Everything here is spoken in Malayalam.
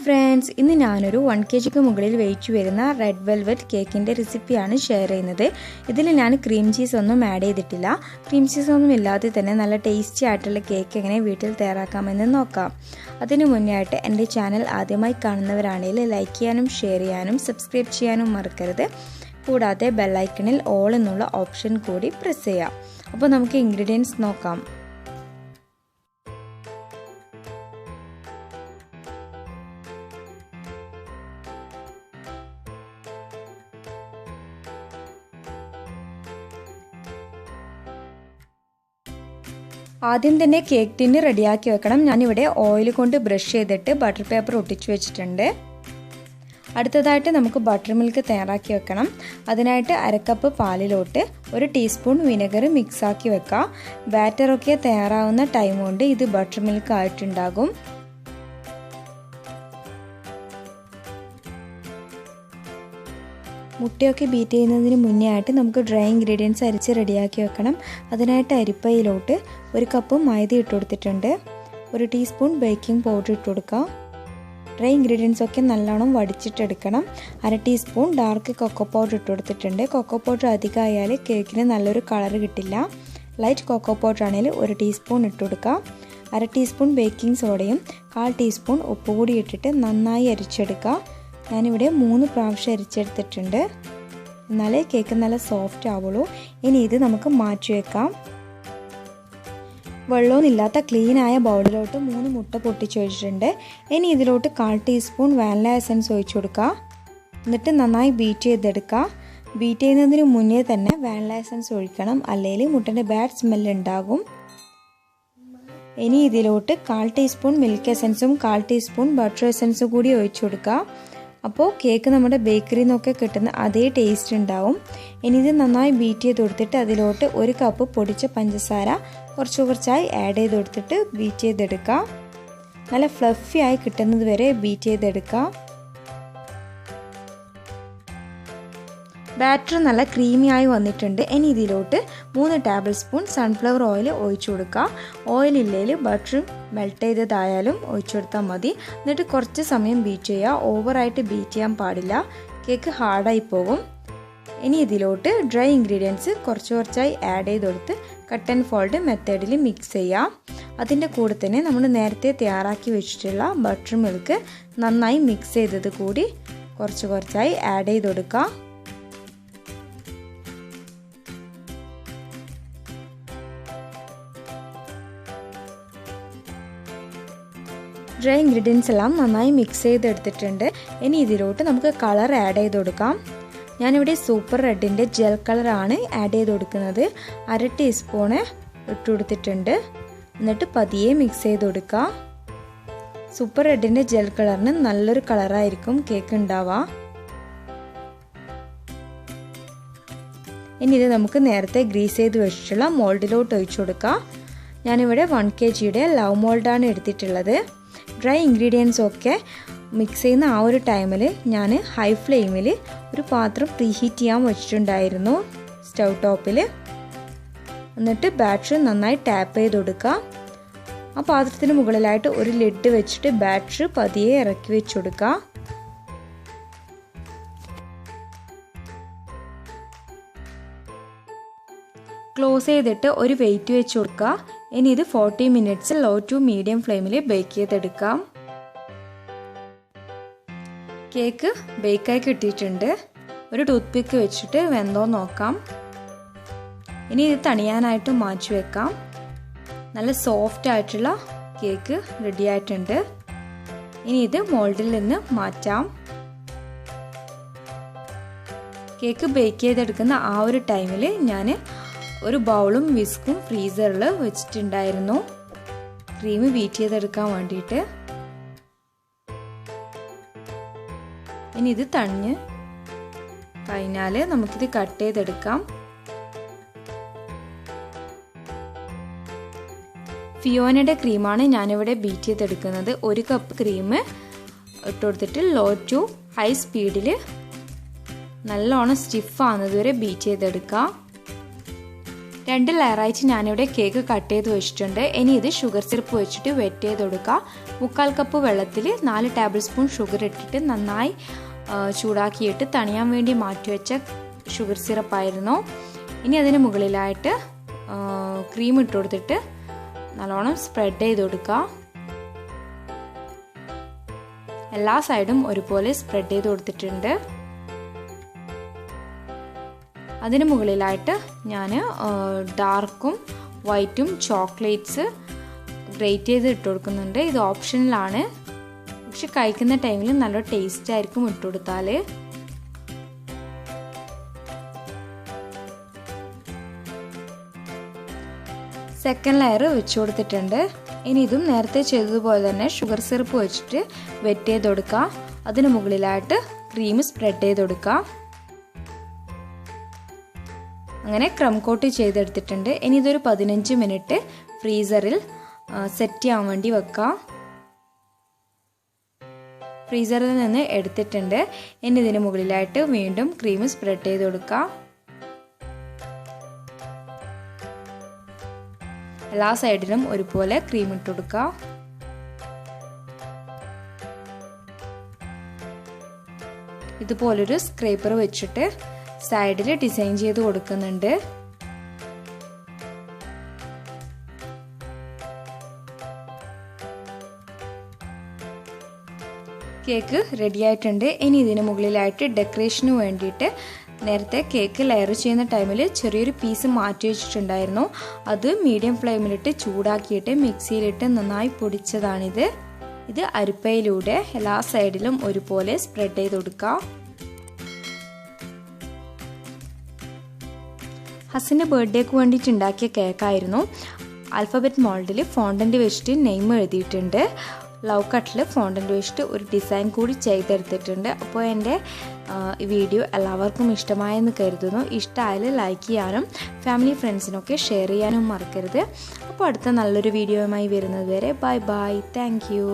ഫ്രണ്ട്സ്, ഇന്ന് ഞാനൊരു 1 kg മുകളിൽ വെയിറ്റ് വരുന്ന റെഡ് വെൽവെറ്റ് കേക്കിൻ്റെ റെസിപ്പിയാണ് ഷെയർ ചെയ്യുന്നത്. ഇതിൽ ഞാൻ ക്രീം ചീസ് ഒന്നും ആഡ് ചെയ്തിട്ടില്ല. ക്രീം ചീസ് ഒന്നും ഇല്ലാതെ തന്നെ നല്ല ടേസ്റ്റി ആയിട്ടുള്ള കേക്ക് എങ്ങനെ വീട്ടിൽ തയ്യാറാക്കാമെന്ന് നോക്കാം. അതിനു മുന്നേ ആയിട്ട് എൻ്റെ ചാനൽ ആദ്യമായി കാണുന്നവരാണെങ്കിൽ ലൈക്ക് ചെയ്യാനും ഷെയർ ചെയ്യാനും സബ്സ്ക്രൈബ് ചെയ്യാനും മറക്കരുത്. കൂടാതെ ബെല്ലൈക്കണിൽ ഓൾ എന്നുള്ള ഓപ്ഷൻ കൂടി പ്രസ് ചെയ്യാം. അപ്പോൾ നമുക്ക് ഇൻഗ്രീഡിയൻസ് നോക്കാം. ആദ്യം തന്നെ കേക്ക് ടിന്ന് റെഡിയാക്കി വെക്കണം. ഞാനിവിടെ ഓയിൽ കൊണ്ട് ബ്രഷ് ചെയ്തിട്ട് ബട്ടർ പേപ്പർ ഒട്ടിച്ചു വെച്ചിട്ടുണ്ട്. അടുത്തതായിട്ട് നമുക്ക് ബട്ടർ മിൽക്ക് തയ്യാറാക്കി വെക്കണം. അതിനായിട്ട് 1/2 കപ്പ് പാലിലോട്ട് 1 ടീസ്പൂൺ വിനെഗർ മിക്സാക്കി വെക്കാം. ബാറ്ററൊക്കെ തയ്യാറാവുന്ന ടൈം കൊണ്ട് ഇത് ബട്ടർ മിൽക്ക് ആയിട്ടുണ്ടാകും. മുട്ടയൊക്കെ ബീറ്റ് ചെയ്യുന്നതിന് മുന്നേ ആയിട്ട് നമുക്ക് ഡ്രൈ ഇൻഗ്രീഡിയൻസ് അരിച്ച് റെഡിയാക്കി വെക്കണം. അതിനായിട്ട് അരിപ്പയിലോട്ട് 1 കപ്പ് മൈദ ഇട്ട് കൊടുത്തിട്ടുണ്ട്. 1 ടീസ്പൂൺ ബേക്കിംഗ് പൗഡർ ഇട്ട് കൊടുക്കാം. ഡ്രൈ ഇൻഗ്രീഡിയൻസ് ഒക്കെ നല്ലോണം വടിച്ചിട്ടെടുക്കണം. 1/2 ടീസ്പൂൺ ഡാർക്ക് കൊക്കോ പൗഡർ ഇട്ട് കൊടുത്തിട്ടുണ്ട്. കൊക്കോ പൗഡർ അധികമായാൽ കേക്കിന് നല്ലൊരു കളർ കിട്ടില്ല. ലൈറ്റ് കൊക്കോ പൗഡർ ആണെങ്കിൽ 1 ടീസ്പൂൺ ഇട്ട് കൊടുക്കാം. 1/2 ടീസ്പൂൺ ബേക്കിംഗ് സോഡയും 1/4 ടീസ്പൂൺ ഉപ്പ് കൂടി ഇട്ടിട്ട് നന്നായി അരിച്ചെടുക്കുക. ഞാനിവിടെ 3 പ്രാവശ്യം അരിച്ചെടുത്തിട്ടുണ്ട്. എന്നാലേ കേക്ക് നല്ല സോഫ്റ്റ് ആവുള്ളൂ. ഇനി ഇത് നമുക്ക് മാറ്റി വെക്കാം. വെള്ളമൊന്നുമില്ലാത്ത ക്ലീനായ ബൗളിലോട്ട് 3 മുട്ട പൊട്ടിച്ച് വെച്ചിട്ടുണ്ട്. ഇനി ഇതിലോട്ട് 1/4 ടീസ്പൂൺ വാനില എസൻസ് ഒഴിച്ചു കൊടുക്കുക. എന്നിട്ട് നന്നായി ബീറ്റ് ചെയ്തെടുക്കുക. ബീറ്റ് ചെയ്യുന്നതിന് മുന്നേ തന്നെ വാനില എസൻസ് ഒഴിക്കണം, അല്ലെങ്കിൽ മുട്ടൻ്റെ ബാഡ് സ്മെല്ല് ഉണ്ടാകും. ഇനി ഇതിലോട്ട് 1/4 ടീസ്പൂൺ മിൽക്ക് എസൻസും 1/4 ടീസ്പൂൺ ബട്ടർ എസൻസും കൂടി ഒഴിച്ചു കൊടുക്കുക. അപ്പോൾ കേക്ക് നമ്മുടെ ബേക്കറിയിൽ നിന്നൊക്കെ കിട്ടുന്ന അതേ ടേസ്റ്റ് ഉണ്ടാവും. ഇനി ഇത് നന്നായി ബീറ്റ് ചെയ്ത് കൊടുത്തിട്ട് അതിലോട്ട് 1 കപ്പ് പൊടിച്ച പഞ്ചസാര കുറച്ചായി ആഡ് ചെയ്ത് കൊടുത്തിട്ട് ബീറ്റ് ചെയ്തെടുക്കുക. നല്ല ഫ്ലഫി ആയി കിട്ടുന്നത് വരെ ബീറ്റ് ചെയ്തെടുക്കുക. ബാറ്റർ നല്ല ക്രീമി ആയി വന്നിട്ടുണ്ട്. ഇനി ഇതിലോട്ട് 3 ടേബിൾ സ്പൂൺ സൺഫ്ലവർ ഓയിൽ ഒഴിച്ചു കൊടുക്കുക. ഓയിലില്ലെങ്കിൽ ബട്ടർ മെൽറ്റ് ചെയ്തതായാലും ഒഴിച്ചു കൊടുത്താൽ മതി. എന്നിട്ട് കുറച്ച് സമയം ബീറ്റ് ചെയ്യുക. ഓവറായിട്ട് ബീറ്റ് ചെയ്യാൻ പാടില്ല, കേക്ക് ഹാർഡായി പോകും. ഇനി ഇതിലോട്ട് ഡ്രൈ ഇൻഗ്രീഡിയൻസ് കുറച്ചായി ആഡ് ചെയ്ത് കൊടുത്ത് കട്ട് ആൻഡ് ഫോൾഡ് മെത്തേഡിൽ മിക്സ് ചെയ്യാം. അതിൻ്റെ കൂടെ തന്നെ നമ്മൾ നേരത്തെ തയ്യാറാക്കി വെച്ചിട്ടുള്ള ബട്ടർ മിൽക്ക് നന്നായി മിക്സ് ചെയ്തത് കൂടി കുറച്ചായി ആഡ് ചെയ്ത് കൊടുക്കുക. ഡ്രൈ ഇൻഗ്രീഡിയൻസ് എല്ലാം നന്നായി മിക്സ് ചെയ്തെടുത്തിട്ടുണ്ട്. ഇനി ഇതിലോട്ട് നമുക്ക് കളർ ആഡ് ചെയ്ത് കൊടുക്കാം. ഞാനിവിടെ സൂപ്പർ റെഡിൻ്റെ ജെൽ കളറാണ് ആഡ് ചെയ്ത് കൊടുക്കുന്നത്. 1/2 ടീസ്പൂണ് ഇട്ട് കൊടുത്തിട്ടുണ്ട്. എന്നിട്ട് പതിയെ മിക്സ് ചെയ്ത് കൊടുക്കുക. സൂപ്പർ റെഡിൻ്റെ ജെൽ കളറിന് നല്ലൊരു കളറായിരിക്കും കേക്ക് ഉണ്ടാവുക. ഇനി ഇത് നമുക്ക് നേരത്തെ ഗ്രീസ് ചെയ്ത് വെച്ചിട്ടുള്ള മോൾഡിലോട്ട് ഒഴിച്ചു കൊടുക്കാം. ഞാനിവിടെ 1 kgയുടെ ലവ് മോൾഡാണ് എടുത്തിട്ടുള്ളത്. ഡ്രൈ ഇൻഗ്രീഡിയൻസ് ഒക്കെ മിക്സ് ചെയ്യുന്ന ആ ഒരു ടൈമിൽ ഞാൻ ഹൈ ഫ്ലെയിമിൽ ഒരു പാത്രം പ്രീഹീറ്റ് ചെയ്യാൻ വെച്ചിട്ടുണ്ടായിരുന്നു സ്റ്റൗ ടോപ്പിൽ. എന്നിട്ട് ബാറ്റർ നന്നായി ടാപ്പ് ചെയ്ത് കൊടുക്കുക. ആ പാത്രത്തിന് മുകളിലായിട്ട് ഒരു ലിഡ് വെച്ചിട്ട് ബാറ്റർ പതിയെ ഇറക്കി വെച്ച് കൊടുക്കുക. ക്ലോസ് ചെയ്തിട്ട് ഒരു വെയിറ്റ് വെച്ച് കൊടുക്കുക. ഇനി ഇത് 40 മിനിറ്റ്സ് ലോ ടു മീഡിയം ഫ്ലെയിമിൽ ബേക്ക് ചെയ്തെടുക്കാം. കേക്ക് ബേക്കായി കിട്ടിയിട്ടുണ്ട്. ഒരു ടൂത്ത് പിക്ക് വെച്ചിട്ട് വെന്തോ നോക്കാം. ഇനി ഇത് തണിയാനായിട്ട് മാറ്റി വെക്കാം. നല്ല സോഫ്റ്റ് ആയിട്ടുള്ള കേക്ക് റെഡി ആയിട്ടുണ്ട്. ഇനി ഇത് മോൾഡിൽ നിന്ന് മാറ്റാം. കേക്ക് ബേക്ക് ചെയ്തെടുക്കുന്ന ആ ഒരു ടൈമിൽ ഞാൻ ഒരു ബൗളും വിസ്കും ഫ്രീസറിൽ വെച്ചിട്ടുണ്ടായിരുന്നു ക്രീം ബീറ്റ് ചെയ്തെടുക്കാൻ വേണ്ടിയിട്ട്. ഇനി ഇത് തണിഞ്ഞ് കഴിഞ്ഞാൽ നമുക്കിത് കട്ട് ചെയ്തെടുക്കാം. ഫിയോനയുടെ ക്രീമാണ് ഞാനിവിടെ ബീറ്റ് ചെയ്തെടുക്കുന്നത്. 1 കപ്പ് ക്രീം ഇട്ട് കൊടുത്തിട്ട് ലോ ടു ഹൈ സ്പീഡിൽ നല്ലോണം സ്റ്റിഫ് ആവുന്നത് വരെ ബീറ്റ് ചെയ്തെടുക്കാം. 2 ലെയറായിട്ട് ഞാനിവിടെ കേക്ക് കട്ട് ചെയ്ത് വെച്ചിട്ടുണ്ട്. ഇനി ഇത് ഷുഗർ സിറപ്പ് വെച്ചിട്ട് വെറ്റ് ചെയ്ത് കൊടുക്കുക. 1/4 കപ്പ് വെള്ളത്തിൽ 4 ടേബിൾ സ്പൂൺ ഷുഗർ ഇട്ടിട്ട് നന്നായി ചൂടാക്കിയിട്ട് തണിയാൻ വേണ്ടി മാറ്റി വെച്ച ഷുഗർ സിറപ്പായിരുന്നു. ഇനി അതിന് മുകളിലായിട്ട് ക്രീം ഇട്ട് കൊടുത്തിട്ട് നല്ലോണം സ്പ്രെഡ് ചെയ്ത് കൊടുക്കുക. എല്ലാ സൈഡും ഒരുപോലെ സ്പ്രെഡ് ചെയ്ത് കൊടുത്തിട്ടുണ്ട്. അതിന് മുകളിലായിട്ട് ഞാൻ ഡാർക്കും വൈറ്റും ചോക്ലേറ്റ്സ് ഗ്രേറ്റ് ചെയ്ത് ഇട്ട് കൊടുക്കുന്നുണ്ട്. ഇത് ഓപ്ഷനിലാണ്, പക്ഷെ കഴിക്കുന്ന ടൈമിൽ നല്ല ടേസ്റ്റ് ആയിരിക്കും ഇട്ട് കൊടുത്താൽ. സെക്കൻഡ് ലെയർ വെച്ച് കൊടുത്തിട്ടുണ്ട്. ഇനി ഇതും നേരത്തെ ചെയ്തതുപോലെ തന്നെ ഷുഗർ സിറപ്പ് വെച്ചിട്ട് വെറ്റ് ചെയ്ത് കൊടുക്കുക. അതിന് മുകളിലായിട്ട് ക്രീം സ്പ്രെഡ് ചെയ്ത് കൊടുക്കുക. അങ്ങനെ ക്രം കോട്ട് ചെയ്തെടുത്തിട്ടുണ്ട്. ഇനി ഇതൊരു 15 മിനിറ്റ് ഫ്രീസറിൽ സെറ്റ് ചെയ്യാൻ വേണ്ടി വെക്കുക. ഫ്രീസറിൽ നിന്ന് എടുത്തിട്ടുണ്ട്. ഇനി ഇതിന് മുകളിലായിട്ട് വീണ്ടും ക്രീം സ്പ്രെഡ് ചെയ്ത് കൊടുക്കുക. എല്ലാ സൈഡിലും ഒരുപോലെ ക്രീം ഇട്ട് കൊടുക്കുക. ഇതുപോലൊരു സ്ക്രേപ്പർ വെച്ചിട്ട് സൈഡിൽ ഡിസൈൻ ചെയ്ത് കൊടുക്കുന്നുണ്ട്. കേക്ക് റെഡി ആയിട്ടുണ്ട്. ഇനി ഇതിന് മുകളിലായിട്ട് ഡെക്കറേഷന് വേണ്ടിയിട്ട് നേരത്തെ കേക്ക് ലെയർ ചെയ്യുന്ന ടൈമിൽ ചെറിയൊരു പീസ് മാറ്റി വെച്ചിട്ടുണ്ടായിരുന്നു. അത് മീഡിയം ഫ്ലെയിമിലിട്ട് ചൂടാക്കിയിട്ട് മിക്സിയിലിട്ട് നന്നായി പൊടിച്ചതാണിത്. ഇത് അരിപ്പയിലൂടെ എല്ലാ സൈഡിലും ഒരുപോലെ സ്പ്രെഡ് ചെയ്ത് കൊടുക്കുക. ഹസിൻ്റെ ബർത്ത്ഡേക്ക് വേണ്ടിയിട്ട് ഉണ്ടാക്കിയ കേക്കായിരുന്നു. ആൽഫബറ്റ് മോൾഡിൽ ഫോണ്ടൻ്റ് വെച്ചിട്ട് നെയിം എഴുതിയിട്ടുണ്ട്. ലവ് കട്ടിൽ ഫോണ്ടൻ്റ് വെച്ചിട്ട് ഒരു ഡിസൈൻ കൂടി ചെയ്തെടുത്തിട്ടുണ്ട്. അപ്പോൾ എൻ്റെ വീഡിയോ എല്ലാവർക്കും ഇഷ്ടമായെന്ന് കരുതുന്നു. ഇഷ്ടമായാൽ ലൈക്ക് ചെയ്യാനും ഫാമിലി ഫ്രണ്ട്സിനൊക്കെ ഷെയർ ചെയ്യാനും മറക്കരുത്. അപ്പോൾ അടുത്ത നല്ലൊരു വീഡിയോയുമായി വരുന്നത് വരെ ബൈ ബൈ. Thank you.